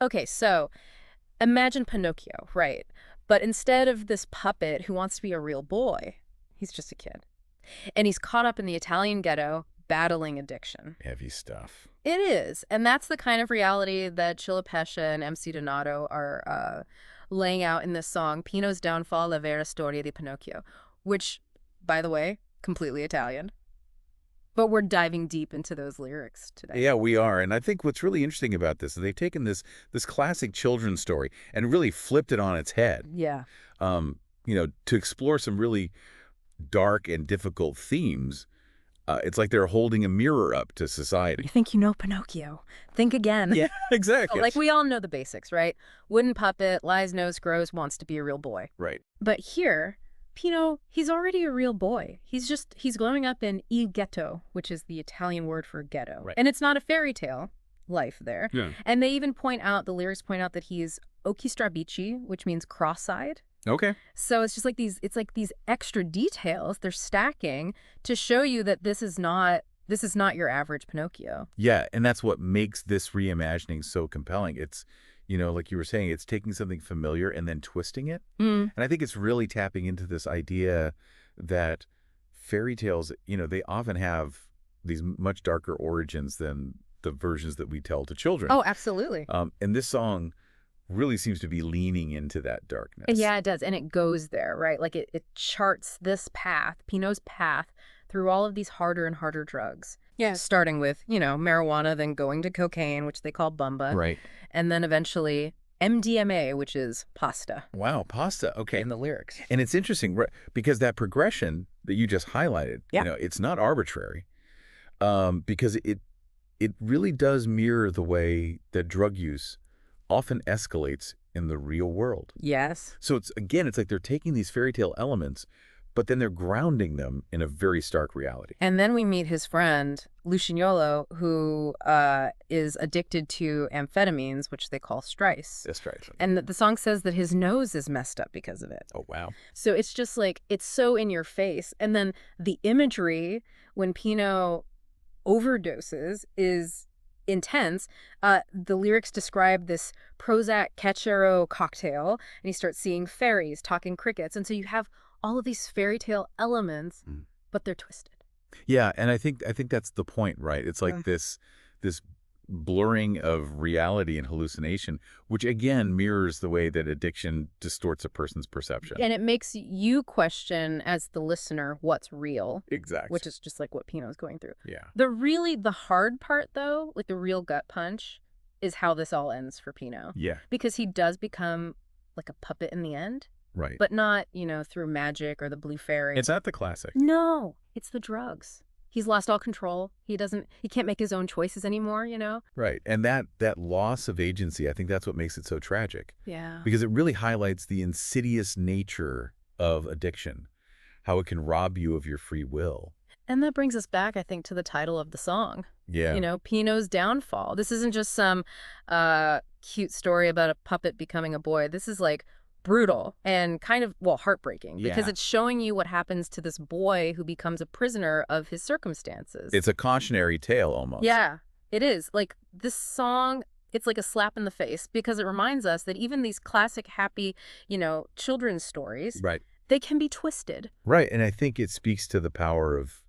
Okay, so imagine Pinocchio, right? But instead of this puppet who wants to be a real boy, he's just a kid. And he's caught up in the Italian ghetto battling addiction. Heavy stuff. It is. And that's the kind of reality that Chilla Pesce and MC Donato are laying out in this song, Pino's Downfall, La Vera Storia di Pinocchio, which, by the way, completely Italian. But we're diving deep into those lyrics today. Yeah, we are. And I think what's really interesting about this is they've taken this classic children's story and really flipped it on its head, Yeah. to explore some really dark and difficult themes. It's like they're holding a mirror up to You society. think you know Pinocchio. Think again. Yeah, exactly. Like, we all know the basics, right? Wooden puppet, lies, nose, grows, wants to be a real boy. Right. But here, Pino, he's already a real boy. He's growing up in Il Ghetto, which is the Italian word for ghetto. Right. And it's not a fairy tale life there. Yeah. And they even the lyrics point out that he's occhi strabici, which means cross-eyed. Okay. So it's just like it's like these extra details they're stacking to show you that this is not your average Pinocchio. Yeah, and that's what makes this reimagining so compelling. It's, like you were saying, it's taking something familiar and then twisting it. Mm. And I think it's really tapping into this idea that fairy tales, they often have these much darker origins than the versions that we tell to children. Oh, absolutely. And this song really seems to be leaning into that darkness. Yeah, it does. And it goes there, right? Like it charts this path, Pino's path, through all of these harder and harder drugs. Yeah. Starting with, marijuana, then going to cocaine, which they call bumba. Right. And then eventually MDMA, which is pasta. Wow, pasta. Okay. In the lyrics. And it's interesting because that progression that you just highlighted, it's not arbitrary, because it really does mirror the way that drug use often escalates in the real world. Yes. So it's like they're taking these fairy tale elements, but then they're grounding them in a very stark reality. And then we meet his friend, Lucignolo, who is addicted to amphetamines, which they call strice. That's right. And the song says that his nose is messed up because of it. Oh, wow. So it's just like, it's so in your face. And then the imagery when Pino overdoses is intense. The lyrics describe this Prozac Cachero cocktail, and he starts seeing fairies, talking crickets. And so you have all of these fairy tale elements, but they're twisted. Yeah, and I think that's the point, right? It's like this blurring of reality and hallucination, which again mirrors the way that addiction distorts a person's perception. And it makes you question, as the listener, what's real. Exactly. Which is just like what Pino's going through. Yeah. The hard part, though, like the real gut punch, is how this all ends for Pino. Yeah. Because he does become like a puppet in the end. Right. But not, through magic or the blue fairy. It's not the classic. No, it's the drugs. He's lost all control. He can't make his own choices anymore, Right. And that loss of agency, I think that's what makes it so tragic. Yeah. Because it really highlights the insidious nature of addiction, how it can rob you of your free will. And that brings us back, I think, to the title of the song. Yeah. Pino's Downfall. This isn't just some cute story about a puppet becoming a boy. This is like brutal and kind of, heartbreaking, because it's showing you what happens to this boy who becomes a prisoner of his circumstances. It's a cautionary tale almost. Yeah, it is. Like, this song, it's like a slap in the face, because it reminds us that even these classic happy, children's stories, Right. they can be twisted. Right. And I think it speaks to the power of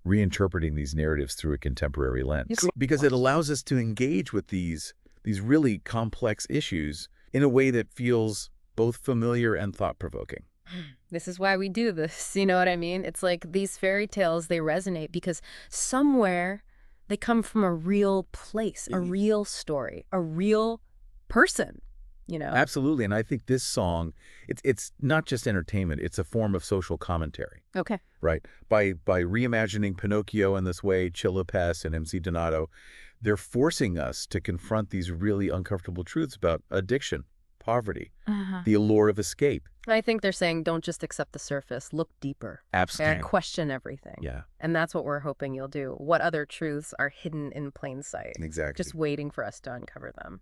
reinterpreting these narratives through a contemporary lens, because it allows us to engage with these really complex issues in a way that feels both familiar and thought-provoking. This is why we do this, you know what I mean? It's like these fairy tales, they resonate because somewhere they come from a real place, a real story, a real person, Absolutely. And I think this song, it's not just entertainment, it's a form of social commentary. Okay. Right? By reimagining Pinocchio in this way, Chilla Pesce and MC Donato, they're forcing us to confront these really uncomfortable truths about addiction, poverty, the allure of escape. I think they're saying don't just accept the surface, look deeper. Absolutely. And question everything. Yeah. And that's what we're hoping you'll do. What other truths are hidden in plain sight? Exactly. Just waiting for us to uncover them.